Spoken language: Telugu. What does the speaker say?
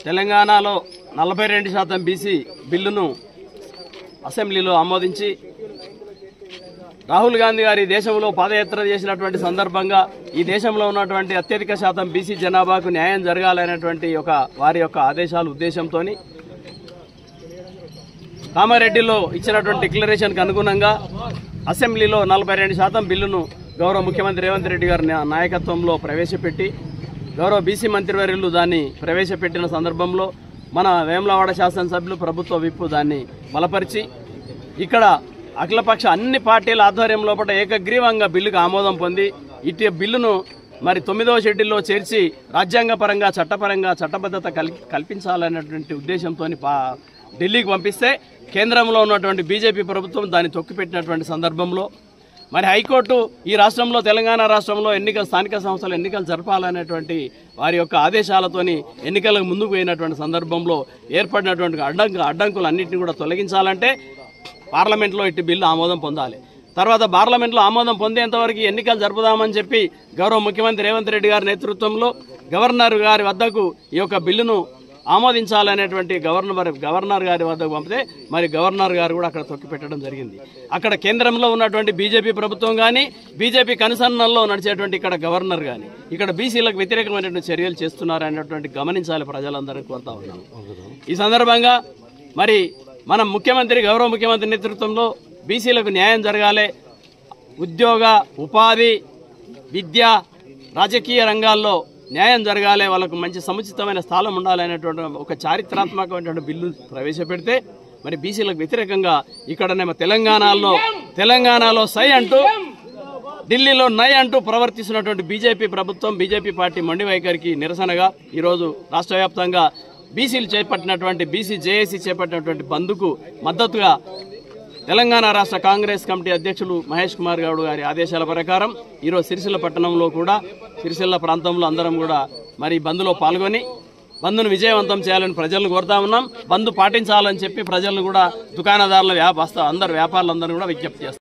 తెలంగాణలో 42% బీసీ బిల్లును అసెంబ్లీలో ఆమోదించి రాహుల్ గాంధీ గారి దేశంలో పాదయాత్ర చేసినటువంటి సందర్భంగా ఈ దేశంలో ఉన్నటువంటి అత్యధిక శాతం బీసీ జనాభాకు న్యాయం జరగాలనేటువంటి వారి యొక్క ఆదేశాల ఉద్దేశంతో కామారెడ్డిలో ఇచ్చినటువంటి డిక్లరేషన్కు అనుగుణంగా అసెంబ్లీలో 42% బిల్లును గౌరవ ముఖ్యమంత్రి రేవంత్ రెడ్డి గారి నాయకత్వంలో ప్రవేశపెట్టి గౌరవ బీసీ మంత్రివర్యులు దాన్ని ప్రవేశపెట్టిన సందర్భంలో మన వేములవాడ శాసనసభ్యులు ప్రభుత్వ విప్పు దాన్ని బలపరిచి ఇక్కడ అఖిలపక్ష అన్ని పార్టీల ఆధ్వర్యం లోపల ఏకగ్రీవంగా బిల్లుకు ఆమోదం పొంది ఇటు బిల్లును మరి 9వ షెడ్యూల్లో చేర్చి రాజ్యాంగపరంగా చట్టపరంగా చట్టబద్ధత కల్పించాలనేటువంటి ఉద్దేశంతో ఢిల్లీకి పంపిస్తే కేంద్రంలో ఉన్నటువంటి బీజేపీ ప్రభుత్వం దాన్ని తొక్కిపెట్టినటువంటి సందర్భంలో మరి హైకోర్టు ఈ రాష్ట్రంలో తెలంగాణ రాష్ట్రంలో స్థానిక సంస్థల ఎన్నికలు జరపాలనేటువంటి వారి యొక్క ఆదేశాలతోని ఎన్నికలకు ముందుకు పోయినటువంటి సందర్భంలో ఏర్పడినటువంటి అడ్డంకులన్నింటినీ కూడా తొలగించాలంటే పార్లమెంట్లో ఇటు బిల్లు ఆమోదం పొందాలి. తర్వాత పార్లమెంట్లో ఆమోదం పొందేంతవరకు ఎన్నికలు జరుపుదామని చెప్పి గౌరవ ముఖ్యమంత్రి రేవంత్ రెడ్డి గారి నేతృత్వంలో గవర్నర్ గారి వద్దకు ఈ యొక్క బిల్లును ఆమోదించాలనేటువంటి గవర్నర్ గారి వద్దకు పంపితే మరి గవర్నర్ గారు కూడా అక్కడ తొక్కిపెట్టడం జరిగింది. అక్కడ కేంద్రంలో ఉన్నటువంటి బీజేపీ ప్రభుత్వం కానీ బీజేపీ కనుసన్నల్లో నడిచేటువంటి ఇక్కడ గవర్నర్ కానీ ఇక్కడ బీసీలకు వ్యతిరేకమైనటువంటి చర్యలు చేస్తున్నారనేటువంటి గమనించాలి ప్రజలందరికీ కోరుతా ఉన్నాం. ఈ సందర్భంగా మరి మనం గౌరవ ముఖ్యమంత్రి నేతృత్వంలో బీసీలకు న్యాయం జరగాలి, ఉద్యోగ ఉపాధి విద్య రాజకీయ రంగాల్లో న్యాయం జరగాలి, వాళ్ళకు మంచి సముచితమైన స్థానం ఉండాలనేటువంటి ఒక చారిత్రాత్మకమైనటువంటి బిల్లు ప్రవేశపెడితే మరి బీసీలకు వ్యతిరేకంగా ఇక్కడనేమో తెలంగాణలో సై అంటూ ఢిల్లీలో నై అంటూ ప్రవర్తిస్తున్నటువంటి బీజేపీ ప్రభుత్వం బీజేపీ పార్టీ మొండి వైఖరికి నిరసనగా ఈరోజు రాష్ట్ర వ్యాప్తంగా బీసీలు చేపట్టినటువంటి బీసీ జేఏసీ చేపట్టినటువంటి బంద్కు మద్దతుగా తెలంగాణ రాష్ట్ర కాంగ్రెస్ కమిటీ అధ్యక్షులు మహేష్ కుమార్ గౌడ్ గారి ఆదేశాల ప్రకారం ఈరోజు సిరిసిల్ల పట్టణంలో కూడా సిరిసిల్ల ప్రాంతంలో అందరం కూడా మరి బంద్లో పాల్గొని బంద్ను విజయవంతం చేయాలని ప్రజలను కోరుతా ఉన్నాం. బంద్ పాటించాలని చెప్పి ప్రజలను కూడా దుకాణదారుల అందరు వ్యాపారులందరూ కూడా విజ్ఞప్తి చేస్తారు.